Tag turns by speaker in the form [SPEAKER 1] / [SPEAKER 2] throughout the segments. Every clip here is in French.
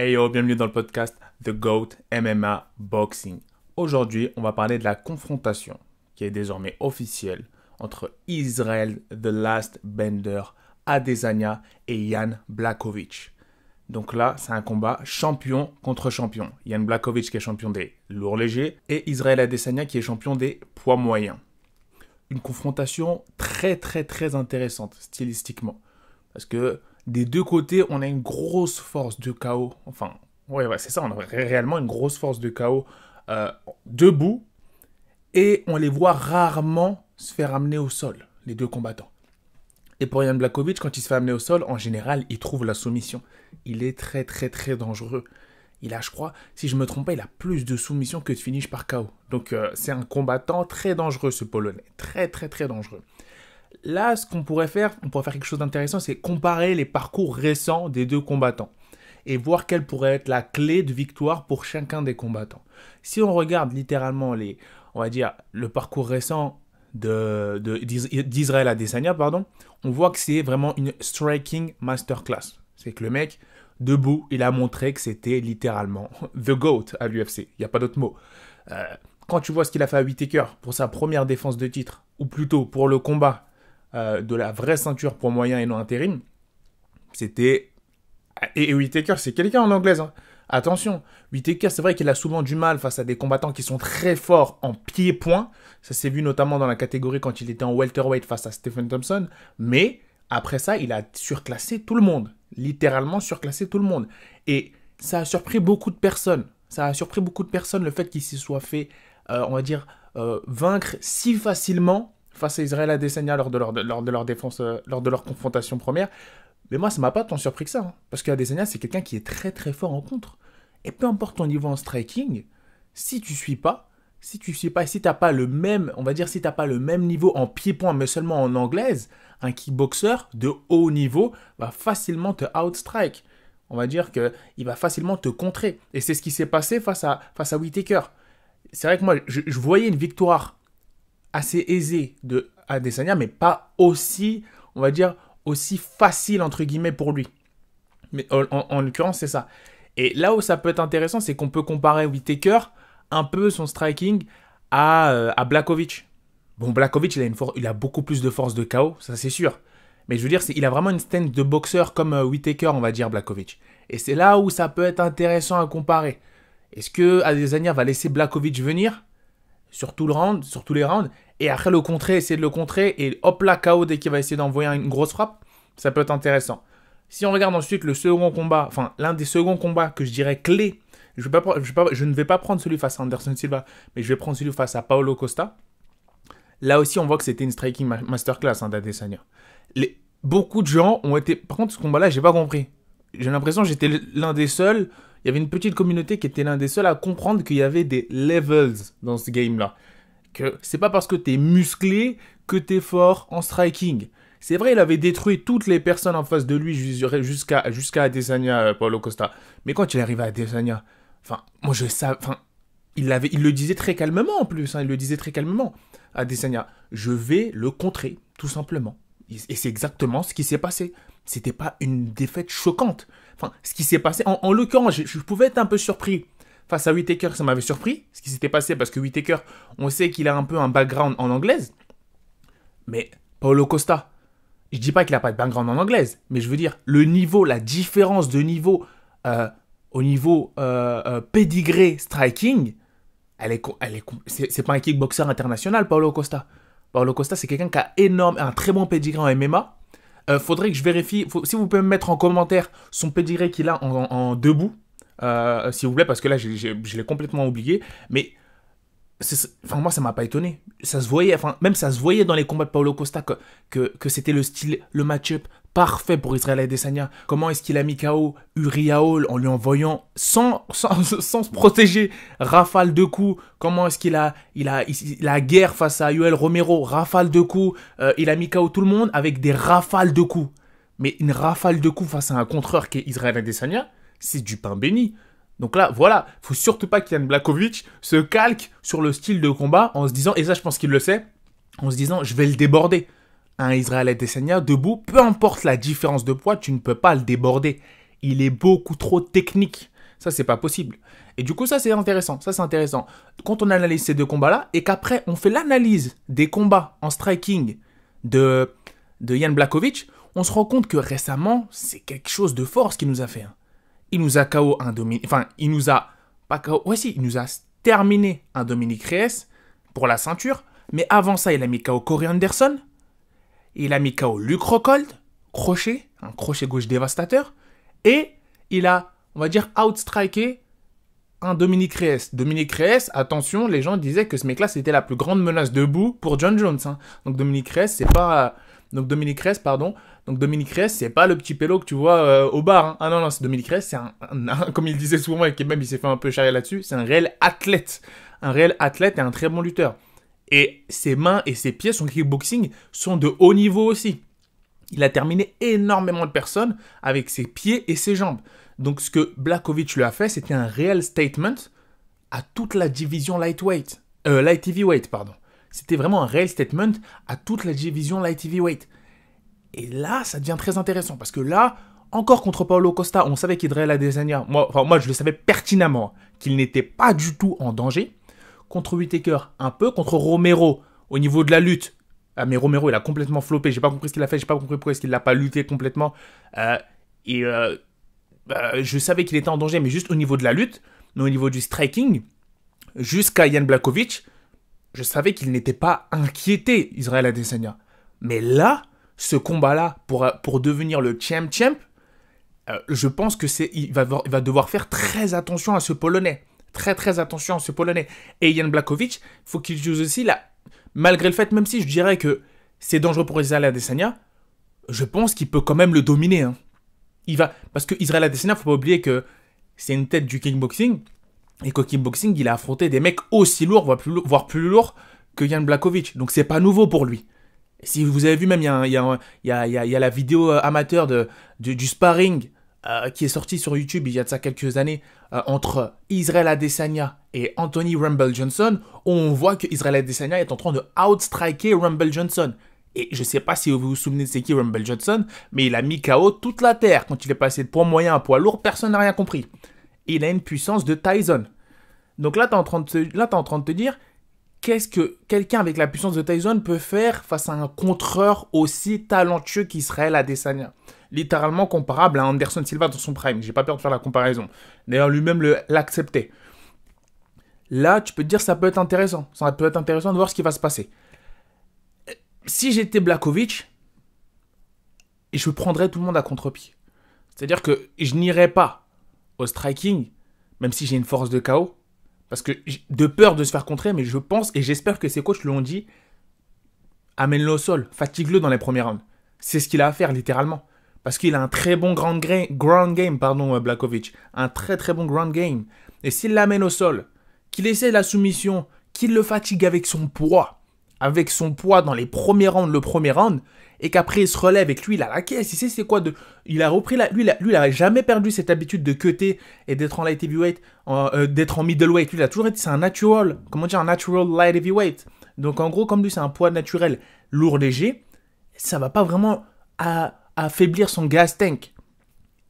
[SPEAKER 1] Hey yo, bienvenue dans le podcast The GOAT MMA Boxing. Aujourd'hui, on va parler de la confrontation qui est désormais officielle entre Israel The Last Bender Adesanya et Jan Blachowicz. Donc là, c'est un combat champion contre champion. Jan Blachowicz qui est champion des lourds légers et Israel Adesanya qui est champion des poids moyens. Une confrontation très intéressante stylistiquement. Parce que des deux côtés, on a une grosse force de KO. Enfin, ouais, c'est ça, on a réellement une grosse force de KO debout. Et on les voit rarement se faire amener au sol, les deux combattants. Et pour Jan Blachowicz, quand il se fait amener au sol, en général, il trouve la soumission. Il est très dangereux. Il a, je crois, si je ne me trompe pas, il a plus de soumissions que de finish par KO. Donc, c'est un combattant très dangereux, ce Polonais. Très dangereux. Là, ce qu'on pourrait faire, quelque chose d'intéressant, c'est comparer les parcours récents des deux combattants et voir quelle pourrait être la clé de victoire pour chacun des combattants. Si on regarde littéralement le parcours récent d'Israel Adesanya, on voit que c'est vraiment une striking masterclass. C'est que le mec, debout, il a montré que c'était littéralement the GOAT à l'UFC. Il n'y a pas d'autre mot. Quand tu vois ce qu'il a fait à Whittaker pour sa première défense de titre, ou plutôt pour le combat de la vraie ceinture pour moyen et non intérim, c'était... Et Whittaker, c'est quelqu'un en anglaise, hein. Attention, Whittaker, c'est vrai qu'il a souvent du mal face à des combattants qui sont très forts en pied-point. Ça s'est vu notamment dans la catégorie quand il était en welterweight face à Stephen Thompson. Mais après ça, il a surclassé tout le monde. Littéralement surclassé tout le monde. Et ça a surpris beaucoup de personnes. Le fait qu'il se soit fait, vaincre si facilement face à Israel Adesanya lors de leur défense, lors de leur confrontation première. Mais moi, ça m'a pas tant surpris que ça. Hein, parce qu'Adesanya, c'est quelqu'un qui est très fort en contre. Et peu importe ton niveau en striking, si tu suis pas, si t'as pas le même, si t'as pas le même niveau en pied-point, mais seulement en anglaise, un kickboxer de haut niveau va facilement te outstrike. On va dire qu'il va facilement te contrer. Et c'est ce qui s'est passé face à Whittaker. C'est vrai que moi, je voyais une victoire assez aisée de Adesanya, mais pas aussi, aussi facile, entre guillemets, pour lui. Mais en l'occurrence, c'est ça. Et là où ça peut être intéressant, c'est qu'on peut comparer Whittaker, un peu son striking, à Blachowicz. Bon, Blachowicz, il a beaucoup plus de force de KO, ça c'est sûr. Mais je veux dire, il a vraiment une stance de boxeur comme Whittaker, on va dire, Blachowicz. Et c'est là où ça peut être intéressant à comparer. Est-ce que Adesanya va laisser Blachowicz venir sur tous les rounds, et après essayer de le contrer, et hop là, KO dès qu'il va essayer d'envoyer une grosse frappe? Ça peut être intéressant. Si on regarde ensuite le second combat, l'un des seconds combats que je dirais clé, je ne vais pas prendre celui face à Anderson Silva, mais je vais prendre celui face à Paulo Costa. Là aussi, on voit que c'était une striking masterclass d'Adesanya. Beaucoup de gens ont été... Par contre, ce combat-là, j'ai pas compris. J'ai l'impression que j'étais l'un des seuls... Il y avait une petite communauté qui était l'un des seuls à comprendre qu'il y avait des levels dans ce game-là. Que c'est pas parce que t'es musclé que t'es fort en striking. C'est vrai, il avait détruit toutes les personnes en face de lui jusqu'à Adesanya, Paulo Costa. Mais quand il est arrivé à Adesanya, il le disait très calmement en plus. Il le disait très calmement. Adesanya, je vais le contrer, tout simplement. Et c'est exactement ce qui s'est passé. C'était pas une défaite choquante. Ce qui s'est passé, en l'occurrence, je pouvais être un peu surpris. Face à Whittaker, ça m'avait surpris, ce qui s'était passé, parce que Whittaker, on sait qu'il a un peu un background en anglaise. Mais Paulo Costa, je dis pas qu'il a pas de background en anglaise, mais je veux dire, le niveau, la différence de niveau au niveau pédigré striking, c'est pas un kickboxer international, Paulo Costa. Paulo Costa, c'est quelqu'un qui a un très bon pédigré en MMA. Faudrait que je vérifie, si vous pouvez me mettre en commentaire son pédigré qu'il a en debout, s'il vous plaît, parce que là, je l'ai complètement oublié. Mais, moi, ça m'a pas étonné. Ça se voyait, même ça se voyait dans les combats de Paulo Costa que c'était le match-up parfait pour Israel Adesanya. Comment est-ce qu'il a mis KO Uriah Hall en lui envoyant, sans se protéger, rafale de coups. Comment est-ce qu'il a la guerre face à Yoel Romero, rafale de coups. Il a mis KO tout le monde avec des rafales de coups. Mais une rafale de coups face à un contreur qui est Israel Adesanya, c'est du pain béni. Donc là, voilà, faut surtout pas qu'Jan Blachowicz se calque sur le style de combat en se disant, et ça je pense qu'il le sait, en se disant, je vais le déborder. Un Israel Adesanya debout, peu importe la différence de poids, tu ne peux pas le déborder. Il est beaucoup trop technique. Ça, c'est pas possible. Et du coup, ça, c'est intéressant. Ça, c'est intéressant. Quand on analyse ces deux combats-là et qu'après, on fait l'analyse des combats en striking de Jan Blachowicz, on se rend compte que récemment, c'est quelque chose de fort ce qu'il nous a fait. Hein. Il nous a KO un Dominique... Enfin, il nous a... Pas KO... Ouais, si, il nous a terminé un Dominique Reyes pour la ceinture. Mais avant ça, il a mis KO Corey Anderson. Il a mis KO Luke Rockhold. Crochet. Un crochet gauche dévastateur. Et il a, on va dire, outstriké un Dominique Reyes. Dominique Reyes, attention, les gens disaient que ce mec-là, c'était la plus grande menace debout pour John Jones. Hein. Donc Dominique Reyes, c'est pas... Donc Dominique Reyes, c'est pas le petit pélo que tu vois au bar. Hein. Ah non, c'est Dominique Reyes, c'est comme il disait souvent, et même il s'est fait un peu charrier là-dessus, c'est un réel athlète. Un réel athlète et un très bon lutteur. Et ses mains et ses pieds, son kickboxing, sont de haut niveau aussi. Il a terminé énormément de personnes avec ses pieds et ses jambes. Donc ce que Blachowicz lui a fait, c'était un réel statement à toute la division light heavyweight, pardon. C'était vraiment un réel statement à toute la division light heavyweight. Et là, ça devient très intéressant parce que là, encore contre Paulo Costa, on savait qu'Israel Adesanya, moi je le savais pertinemment, qu'il n'était pas du tout en danger. Contre Whittaker, un peu. Contre Romero, au niveau de la lutte, mais Romero, il a complètement floppé. J'ai pas compris ce qu'il a fait. J'ai pas compris pourquoi est-ce qu'il l'a pas lutté complètement. Je savais qu'il était en danger, mais juste au niveau de la lutte, mais au niveau du striking, jusqu'à Jan Blachowicz, je savais qu'il n'était pas inquiété, Israel Adesanya. Mais là, ce combat-là, pour devenir le champ, je pense que il va devoir faire très attention à ce Polonais. Très attention à ce Polonais. Et Jan Blachowicz, il faut qu'il joue aussi là. Malgré le fait, même si je dirais que c'est dangereux pour Israel Adesanya, je pense qu'il peut quand même le dominer. Hein. Parce que Israel Adesanya, faut pas oublier que c'est une tête du kickboxing. Et qu'au kickboxing, il a affronté des mecs aussi lourds, voire plus lourds que Jan Blachowicz. Donc c'est pas nouveau pour lui. Et si vous avez vu même, il y a la vidéo amateur du sparring qui est sortie sur YouTube il y a de ça quelques années entre Israel Adesanya et Anthony Rumble Johnson, où on voit que Israel Adesanya est en train de outstriker Rumble Johnson. Et je sais pas si vous vous souvenez de c'est qui Rumble Johnson, mais il a mis KO toute la terre quand il est passé de poids moyen à poids lourd, personne n'a rien compris. Et il a une puissance de Tyson. Donc là, tu es en train de te dire, qu'est-ce que quelqu'un avec la puissance de Tyson peut faire face à un contreur aussi talentueux qu'Israel Adesanya? Littéralement comparable à Anderson Silva dans son prime. J'ai pas peur de faire la comparaison. D'ailleurs, lui-même l'acceptait. Là, tu peux te dire, ça peut être intéressant. Ça peut être intéressant de voir ce qui va se passer. Si j'étais Blachowicz, je prendrais tout le monde à contre-pied. C'est-à-dire que je n'irais pas au striking, même si j'ai une force de KO, parce que de peur de se faire contrer, mais je pense et j'espère que ses coachs lui ont dit, amène-le au sol, fatigue-le dans les premiers rounds. C'est ce qu'il a à faire littéralement. Parce qu'il a un très bon ground game, Blachowicz. Un très bon ground game. Et s'il l'amène au sol, qu'il essaie la soumission, qu'il le fatigue avec son poids dans les premiers rounds, le premier round, et qu'après il se relève et que lui il a la caisse, il sait c'est quoi il a repris lui il a jamais perdu cette habitude de cutter et d'être en light heavyweight, d'être en middleweight. Lui il a toujours été, c'est un natural light heavyweight. Donc en gros, comme lui c'est un poids naturel lourd léger, ça va pas vraiment affaiblir son gas tank.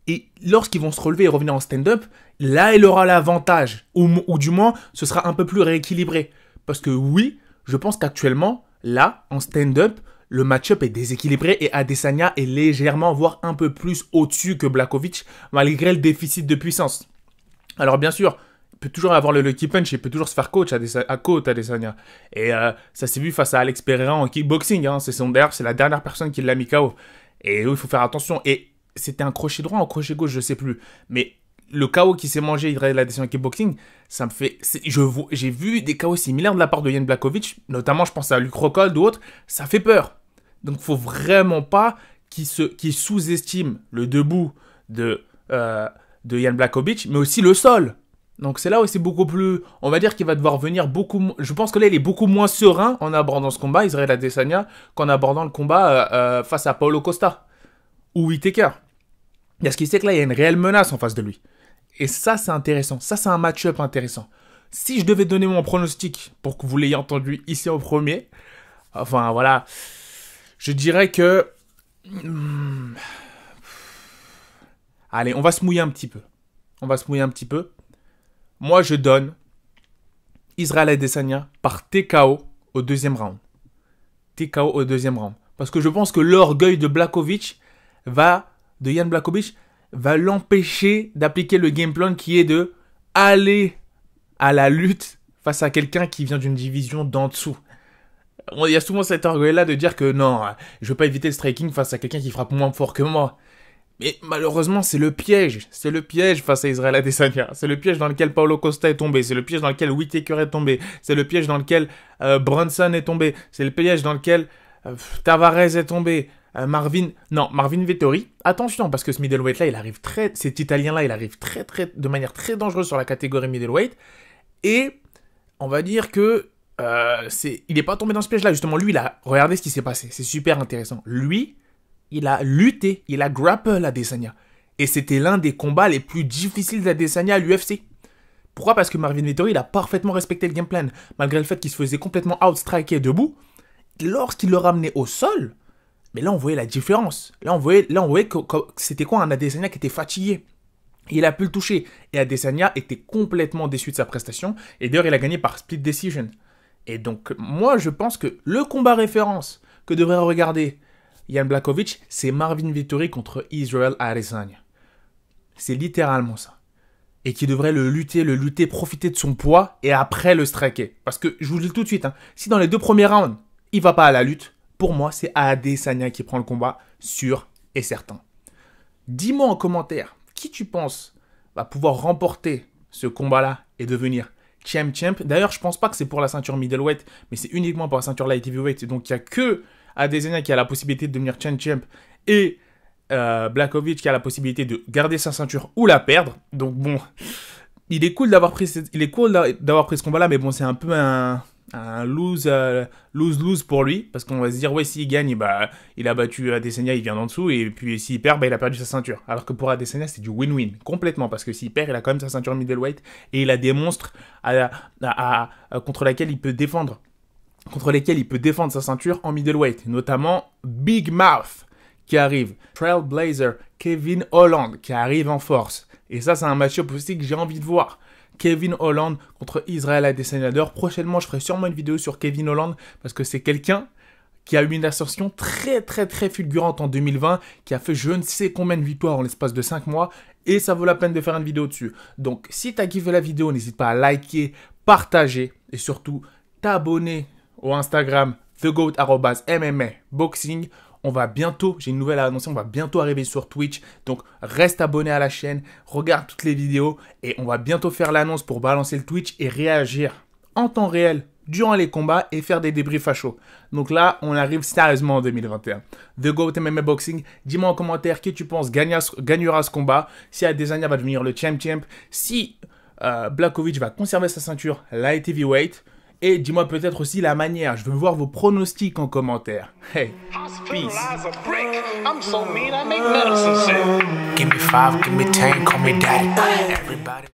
[SPEAKER 1] Et lorsqu'ils vont se relever et revenir en stand-up, là il aura l'avantage, ou du moins ce sera un peu plus rééquilibré. Parce que oui, je pense qu'actuellement, là, en stand-up, le match-up est déséquilibré et Adesanya est légèrement, voire un peu plus au-dessus que Blachowicz, malgré le déficit de puissance. Alors bien sûr, il peut toujours avoir le lucky punch, il peut toujours se faire coach Adesanya. Et ça s'est vu face à Alex Pereira en kickboxing. Hein. C'est la dernière personne qui l'a mis KO. Et il faut faire attention. Et c'était un crochet droit ou un crochet gauche, je sais plus. Mais le KO qui s'est mangé, Israel Adesanya en kickboxing, ça me fait... J'ai vu des KO similaires de la part de Jan Blachowicz, notamment je pense à Luke Rockhold ou autre, ça fait peur. Donc faut vraiment pas qu'il sous-estime le debout de Jan Blachowicz, mais aussi le sol. Donc c'est là où c'est beaucoup plus... On va dire qu'il va devoir venir beaucoup... Je pense que là il est beaucoup moins serein en abordant ce combat, Israel Adesanya, qu'en abordant le combat face à Paulo Costa ou Whittaker. Parce qu'il sait que là il y a une réelle menace en face de lui. Et ça, c'est intéressant. Ça, c'est un match-up intéressant. Si je devais donner mon pronostic, pour que vous l'ayez entendu ici en premier, enfin, voilà, je dirais que... Allez, on va se mouiller un petit peu. on va se mouiller un petit peu. Moi, je donne Israël Adesanya par TKO au deuxième round. TKO au deuxième round. Parce que je pense que l'orgueil de Jan Blachowicz, va l'empêcher d'appliquer le game plan qui est de aller à la lutte face à quelqu'un qui vient d'une division d'en dessous. Il y a souvent cet orgueil-là de dire que non, je ne veux pas éviter le striking face à quelqu'un qui frappe moins fort que moi. Mais malheureusement, c'est le piège. C'est le piège face à Israël Adesanya. C'est le piège dans lequel Paulo Costa est tombé. C'est le piège dans lequel Whittaker est tombé. C'est le piège dans lequel Brunson est tombé. C'est le piège dans lequel Tavares est tombé. Marvin Vettori. Attention, parce que ce middleweight-là, cet Italien-là, il arrive de manière très dangereuse sur la catégorie middleweight. Et on va dire que il n'est pas tombé dans ce piège-là. Justement, lui, regardez ce qui s'est passé. C'est super intéressant. Lui, il a lutté, il a grapple Adesanya. Et c'était l'un des combats les plus difficiles d'Adesanya à l'UFC. Pourquoi ? Parce que Marvin Vettori, il a parfaitement respecté le game plan. Malgré le fait qu'il se faisait complètement outstriker debout, lorsqu'il le ramenait au sol, mais là, on voyait la différence. Là, on voyait que c'était quoi un Adesanya qui était fatigué. Il a pu le toucher. Et Adesanya était complètement déçu de sa prestation. Et d'ailleurs, il a gagné par split decision. Et donc, moi, je pense que le combat référence que devrait regarder Jan Blachowicz, c'est Marvin Vettori contre Israel Adesanya. C'est littéralement ça. Et qui devrait le lutter, profiter de son poids et après le striker. Parce que, je vous le dis tout de suite, si dans les 2 premiers rounds, il va pas à la lutte, pour moi, c'est Adesanya qui prend le combat, sûr et certain. Dis-moi en commentaire, qui tu penses va pouvoir remporter ce combat-là et devenir champ. D'ailleurs, je pense pas que c'est pour la ceinture middleweight, mais c'est uniquement pour la ceinture light heavyweight. Donc, il n'y a que Adesanya qui a la possibilité de devenir champ et Blachowicz qui a la possibilité de garder sa ceinture ou la perdre. Donc, bon, il est cool d'avoir pris ce combat-là, mais bon, c'est un peu un lose pour lui, parce qu'on va se dire, ouais, s'il gagne, il a battu Adesanya, il vient d'en dessous, et puis s'il perd, il a perdu sa ceinture. Alors que pour Adesanya, c'est du win-win, complètement, parce que s'il perd, il a quand même sa ceinture middleweight, et il a des monstres contre lesquels il peut défendre sa ceinture en middleweight, notamment Big Mouth, qui arrive, Trailblazer, Kevin Holland, qui arrive en force, et ça, c'est un match-up aussi que j'ai envie de voir. Kevin Holland contre Israël Adesanya. D'ailleurs, prochainement, je ferai sûrement une vidéo sur Kevin Holland parce que c'est quelqu'un qui a eu une ascension très fulgurante en 2020, qui a fait je ne sais combien de victoires en l'espace de 5 mois et ça vaut la peine de faire une vidéo dessus. Donc, si tu as kiffé la vidéo, n'hésite pas à liker, partager et surtout t'abonner au Instagram TheGoat@MMA-Boxing. On va bientôt, j'ai une nouvelle à annoncer, on va bientôt arriver sur Twitch. Donc, reste abonné à la chaîne, regarde toutes les vidéos et on va bientôt faire l'annonce pour balancer le Twitch et réagir en temps réel durant les combats et faire des débriefs à chaud. Donc là, on arrive sérieusement en 2021. The Goat MMA Boxing, dis-moi en commentaire qui tu penses gagnera ce combat. Si Adesanya va devenir le champ. Si Blachowicz va conserver sa ceinture light heavyweight. Et dis-moi peut-être aussi la manière. Je veux voir vos pronostics en commentaire. Hey, peace.
[SPEAKER 2] Give me 5, give me 10, call me daddy. Everybody.